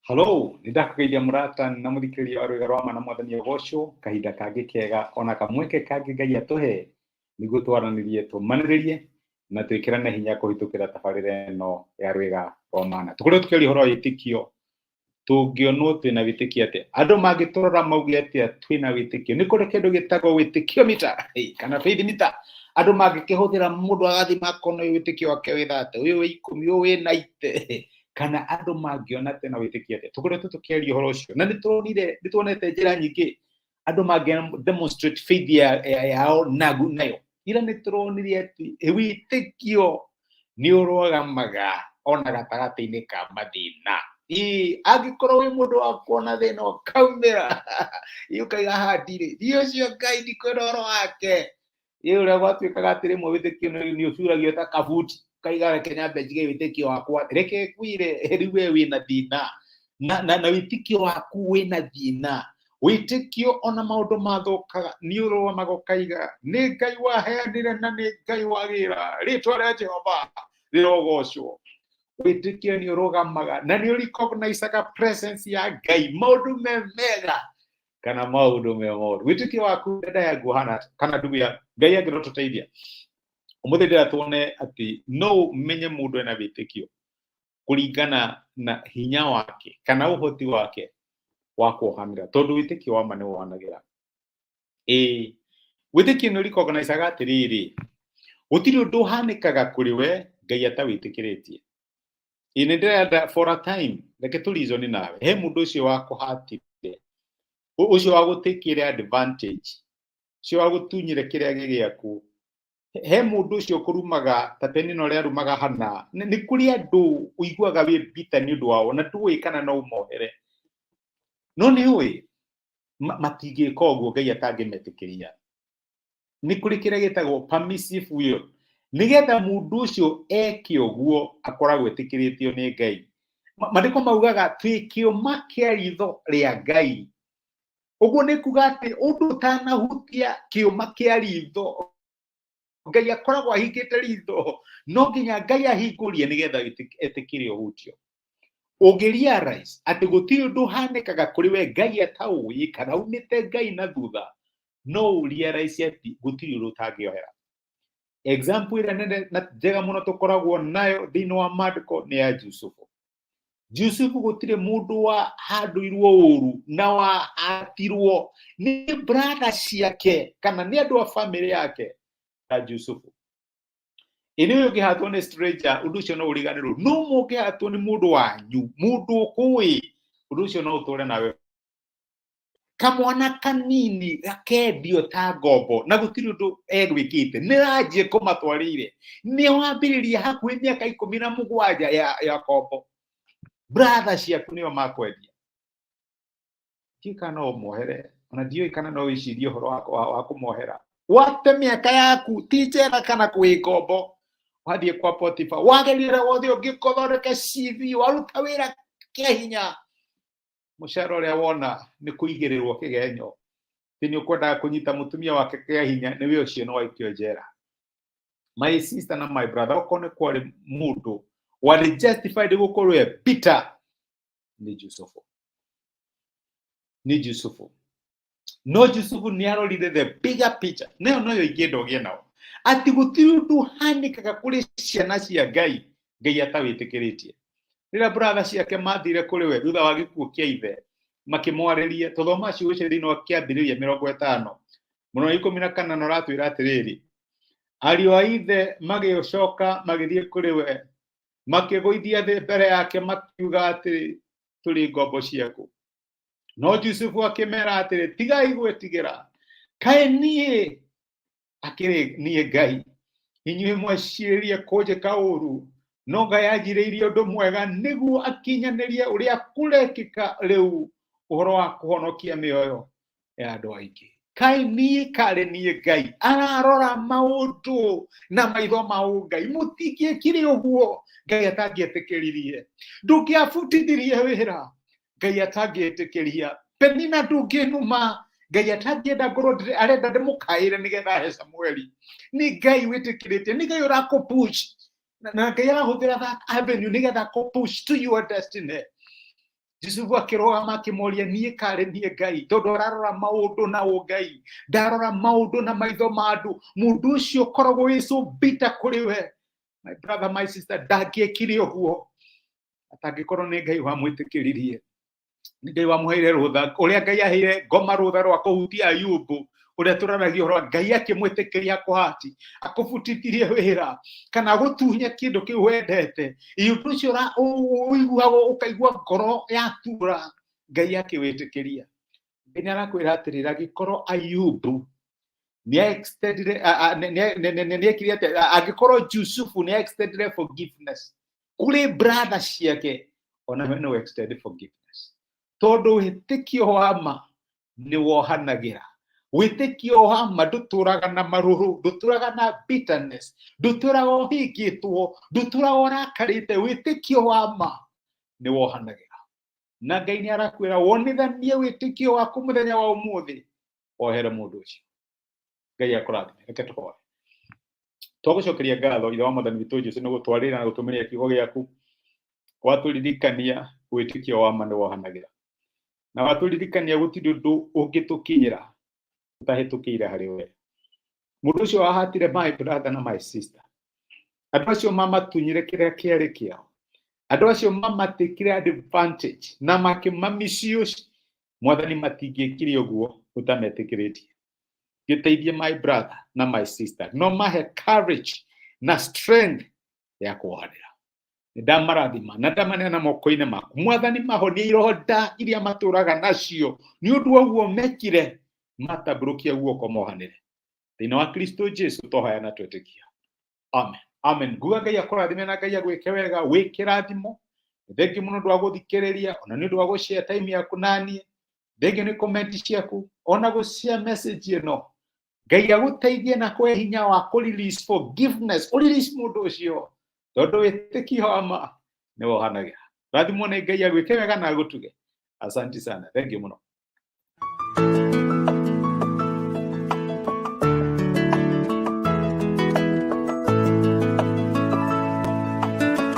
Hello, nindakũgeithia mũrata na mũthikĩrĩria wa rwĩga rwa ma na mwathani ũgocwo kahinda kangĩ kega ona kamweke kangĩ Ngai atũhe nĩguo twaranĩrie tũmanĩrĩrie na twĩkĩrane hinya kũhĩtũkĩra tabarĩra ĩno ya rwĩga rwa mana. Tũkoretwo tũkĩaria ũhoro wa wĩtĩkio, tũngĩonwo twĩna wĩtĩkio atĩa, andũ mangĩtũrora mauge atĩa twĩna wĩtĩkio. Nĩ kũrĩ kĩndũ gĩtagwo wĩtĩkio mita kana faith mita. Andũ mangĩkĩhũthĩra mũndũ agathima akona wĩtĩkio wake wĩ thate, ũyũ wĩ 10, ũyũ wĩ 90 kana andũ mangĩona tena wĩtĩkio atĩa. Tũkoretwo tũkĩaria ũhoro ũcio na nĩtuonete njĩra nyingĩ andũ mangĩ demonstrate faith yao nayo. Ira nĩtũronire atĩ wĩtĩkio nĩ ũrũgamaga ona gatagatĩ-inĩ ka mathĩna. Angĩkorwo wĩ mũndũ wa kuona thĩna ũkaumĩra ũkaiga handire ũcio Ngai ndikwenda ũhoro wake. Ũrĩa gwatuĩkaga atĩ rĩmwe wĩtĩkio nĩ ũcuragio ta kabuti kaiga reke nyambe njige wĩtĩkio wakwa, reke kwire rĩu we wĩna thĩna na wĩtĩkio waku wĩna thĩna. Wĩtĩkio ona maũndũ mathũkaga nĩ ũrũgamaga ũkaiga nĩ Ngai waheanire na nĩ Ngai wagĩra, rĩtwa rĩa Jehova rĩrogocwo. Wĩtĩkio nĩ ũrũgamaga na nĩ ũrecognize presence ya Ngai, maũndũ mega kana maũndũ me moru. Wĩtĩkio waku dada yangu hana kana ndugu ya Ngai angĩrotũteithia ũmũthĩ ndĩra tuone atĩ no ũmenye mũndũ ena wĩtĩkio kũringana na hinya wake kana ũhoti wake wa kwohanĩra, tondũ wĩtĩkio wa ma nĩ wohanagĩra. Wĩtĩkio nĩ ũrecognize atĩrĩrĩ, gũtirĩ ũndũ ũhanĩkaga kũrĩ we Ngai atawĩtĩkĩrĩtie. Nĩ ndĩrenda for a time reke tũreason nawe, he mũndũ ũcio wakũhatire, ũcio wa gũtĩkĩre advantage, ũcio wa gũtunyire kĩrĩa gĩgĩaku, he mũndũ ũcio kũrumaga ta teni no rĩa rumaga hana. Nĩ kũrĩ andũ ũiguaga wĩ bitter nĩ ũndũ wao na ndũĩ kana no ũmohere, no nĩ ũĩ matingĩka ũguo Ngai atangĩmetĩkĩria. Nĩ kũrĩ kĩrĩa gĩtagwo permissive will, nĩgetha mũndũ ũcio eke ũguo akoragwo etĩkĩrĩtio nĩ Ngai. Maandĩko maugaga twĩ kĩũma kĩa ritho rĩa Ngai. Ũguo nĩ kuga atĩ ũndũ ũtanahutia kĩũma kĩa ritho Ngai akoragwo ahingĩte ritho, no nginya Ngai ahingũrie nĩgetha etĩkĩre ũhutio. Ũngĩrealize atĩ gũtirĩ ũndũ ũhanĩkaga kũrĩ we Ngai ataũĩ kana umĩte Ngai na thutha, no ũrealize atĩ gũtirĩ ũndũ ũtangĩohera. Example ĩrĩa nene na njega mũno tũkoragwo nayo thĩinĩ wa maandĩko nĩ ya Jusufu. Jusufu gũtirĩ mũndũ wa handũirwo ũru na wahatirwo nĩ brother ciake kana nĩ andũ a family yake ta Jusufu. Ũyũ ũngĩhatwo nĩ stranger, ũndũ ũcio no ũriganĩrwo, no mũngĩhatwo nĩ mũndũ wanyu, mũndũ ũkũĩ, ũndũ ũcio no ũtũre nawe. Kamwana kanini gakendio ta ngombo na gũtirĩ ũndũ egwĩkĩte, nĩ ranjie kũmatwarĩire, nĩ wambĩrĩria hakuhĩ mĩaka 17 ya ngombo. Brother ciaku nĩo makwendia. Ndiũĩ kana no ũmohere, ona ndiũĩ kana no wĩcirie ũhoro wa kũmohera. Wate mĩaka yaku ti njera kana kwĩ ngombo, wathiĩ kwa Potifa wagerire wothe ũngĩkothondeka CV waruta wĩra kĩa hinya, mũcara ũrĩa wona nĩ kũigĩrĩrwo kĩgenyo, nĩ ũkwendaga kũnyita mũtumia wake kĩa hinya, nĩ wĩ ũcio no waikio njera. My sister na my brother, okorwo nĩ kwarĩ mũndũ warĩ justified gũkorwo we Peter nĩ Jusufu. Nĩ Jusufu. No Jusufu nĩ arorire the bigger picture. Nayo noyo ingĩenda ũgĩe nao. Atĩ gũtirĩ ũndũ ũhanĩkaga kũrĩ ciana cia Ngai Ngai atawĩtĩkĩrĩtie. Rĩrĩa brother ciake mathire kũrĩ we thutha wa gĩkuũ kĩa ithe, makĩmwarĩria, tũthoma ciugo icio thĩinĩ wa Kĩambĩrĩria 50 mũno 14 na ũratwĩra atĩrĩrĩ, ariũ a ithe magĩcoka magĩthiĩ kũrĩ we, makĩgũithia thĩ mbere yake makiuga atĩ tũrĩ ngombo ciaku. No Jusufu akĩmera atĩrĩ, tigai gwĩtigĩra, kaĩ niĩ akĩrĩ niĩ Ngai, inyuĩ mwecirie kũnjĩka ũru, no Ngai anjirĩirie ũndũ mwega nĩguo akinyanĩrie ũrĩa kũrekĩka rĩu ũhoro wa kũhonokia mĩoyo ya andũ aingĩ. Kaĩ niĩ karĩ niĩ Ngai ararora maũndũ na maitho ma Ngai, mũtingĩekire ũguo Ngai atangĩetĩkĩririe, ndũngĩabutithirie wĩra Ngai atangĩetĩkĩria, Penina ndũngĩnuma Ngai atangĩenda ngorwo arenda ndĩmũkaĩre nĩgetha ahe Samueli. Nĩ Ngai wĩtĩkĩrĩtie, nĩ Ngai ũrakũpush na Ngai arahũthĩra that avenue nĩgetha akũpush to your destiny. Yusufu akĩrũgama akĩmoria niĩ karĩ niĩ Ngai tondũ ararora maũndũ na Ngai ndarora maũndũ na maitho ma andũ mũndũ ũcio ũkoragwo wĩ so bitter kũrĩ we. My brother, my sister, ndangĩekire ũguo atangĩkorwo nĩ Ngai wamwĩtĩkĩririe, nĩ Ngai wamũheire rũtha, ũrĩa Ngai aheire ngoma rũtha rwa kũhutia Ayubu, ũrĩa tũraragia ũhoro Ngai akĩmwĩtĩkĩria Kũhati akũbutithirie wĩra kana gũtunya kĩndũ kĩu wendete, ũndũ ũcio ũiguagwo ũkaigua ngoro yatura, Ngai akĩwĩtĩkĩria. Ngai nĩarakwĩra atĩrĩrĩ agĩkorwo Ayubu nĩextendire angĩkorwo Yusufu nĩextendire forgiveness kũrĩ brother ciake, ona we no extend forgiveness tondũ wĩtĩkio wa ma nĩ wohanagĩra. Wĩtĩkio wa ma ndũtũraga na marũrũ, ndũtũraga na bitterness, ndũtũraga ũhingĩtwo, ndũtũraga ũrakarĩte. Wĩtĩkio wa ma nĩ wohanagĩra. Na Ngai nĩarakwĩra wonithanie wĩtĩkio waku mũthenya wa ũmũthĩ, wohere mũndũ ũcio. Ngai akũrathime. Reke tũhoe. Twagũcokeria ngatho ithe wa Mwathani witũ Jesũ nĩ gũtwarĩra na gũtũmĩra kiugo gĩaku, watũririkania wĩtĩkio wa ma nĩ wohanagĩra, na watũririkania gũtirĩ ũndũ ũngĩtũkinyĩra ũtahĩtũkĩire harĩ we. Mũndũ ũcio wahatire my brother na my sister, andũ acio mamatunyire kĩrĩa kĩarĩ kĩao, andũ acio mamatĩkire advantage na makĩmamisuse. Mwathani matingĩkire ũguo ũtametĩkĩrĩtie. Gĩteithie my brother na my sister, no mahe courage na strength ya kwohanĩra. Nĩndamarathima na ndamaneana moko-inĩ maku. Mwathani mahonie ironda iria matũraga nacio nĩ ũndũ wa ũguo mekire, matambũrũkia guoko mohanĩre. Thĩinĩ wa Kristo Jesũ tũhoya na twĩtĩkia. Amen. Amen. Nguga Ngai akũrathime na Ngai agwĩke wega, wĩ kĩrathimo. Thengiũ mũno ũndũ wa gũthikĩrĩria, ona nĩ ũndũ wa gũshare time yaku naniĩ. Thengiũ nĩ comment ciaku, ona gũshare message ĩno. Ngai agũteithie na kũhe hinya wa kũ-release forgiveness, ũrelease mũndũ ũcio tondũ wĩtĩkio wa ma nĩ wohanagĩra. Rathimwo nĩ Ngai agwĩke wega na agũtuge. Asante sana. Thengiũ mũno.